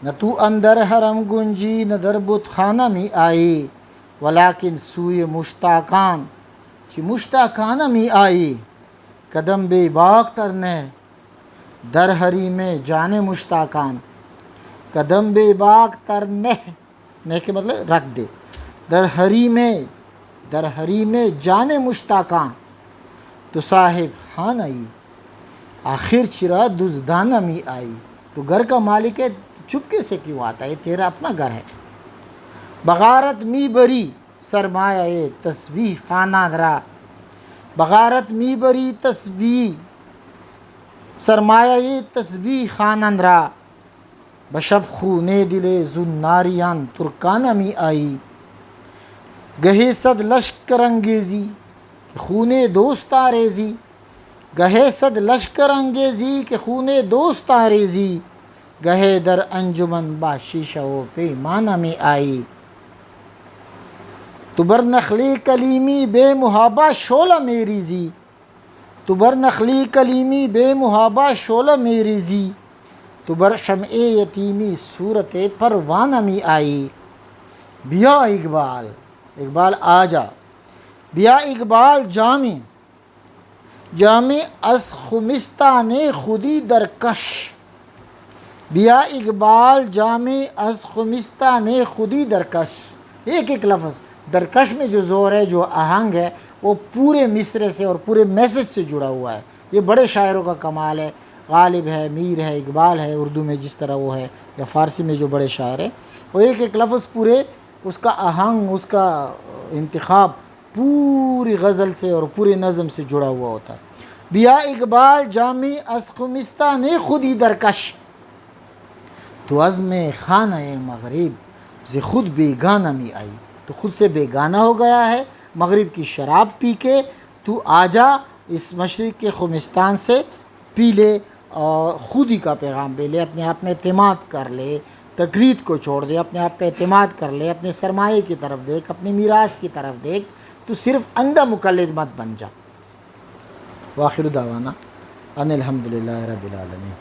نہ تو اندر حرم گنجی نہ در بت خانہ می آئی، ولیکن سوئے مشتاقان چی مشتاقانہ می آئی، قدم بے باک ترنے در حریم جان مشتاقان، قدم بے باک ترنے نے کے مطلب رکھ دے، در حریم جان مشتاقان تو صاحب خان آئی، آخر چرا دزدانہ می آئی۔ تو گھر کا مالک ہے، چپکے سے کیوں آتا ہے؟ یہ تیرا اپنا گھر ہے۔ بغارت می بری سرمایہ تسبیح خانہ را، بغارت می بری تسبیح سرمایہ تسبیح خانہ را، بشب خونے دل زناریان ترکانہ می آئی، گہے صد لشکر انگیزی کہ خونے دوستاں ریزی، گہے صد لشکر انگیزی کہ خونے دوستاں ریزی، گہے در انجمن با شیشہ و پیمانہ میں آئی، تو بر نخلی کلیمی بے محابہ شعلہ میں ریزی، تو بر نخلی کلیمی بے محابہ شعلہ میں ریزی، تو بر شمع یتیمی صورت پروانہ میں آئی، بیا اقبال، اقبال آجا، بیا اقبال جامع از خمستان خودی درکش، بیا اقبال جامع از خمستان خودی درکش، ایک ایک لفظ درکش میں جو زور ہے، جو آہنگ ہے، وہ پورے مصرعے سے اور پورے میسج سے جڑا ہوا ہے۔ یہ بڑے شاعروں کا کمال ہے، غالب ہے، میر ہے، اقبال ہے، اردو میں جس طرح وہ ہے، یا فارسی میں جو بڑے شاعر ہیں، وہ ایک ایک لفظ پورے اس کا آہنگ، اس کا انتخاب پوری غزل سے اور پورے نظم سے جڑا ہوا ہوتا ہے۔ بیا اقبال جامع از خمستان خودی درکش، تو عزم خانہ مغرب ز خود بیگانہ می آئی، تو خود سے بیگانہ ہو گیا ہے مغرب کی شراب پی کے، تو آجا اس مشرق کے خمستان سے پی لے اور خودی کا پیغام لے لے، اپنے آپ میں اعتماد کر لے، تقلید کو چھوڑ دے، اپنے آپ پہ اعتماد کر لے، اپنے سرمایے کی طرف دیکھ، اپنے میراث کی طرف دیکھ، تو صرف اندھا مقلد مت بن جا۔ وآخر دعوانا ان الحمدللہ رب العالمین۔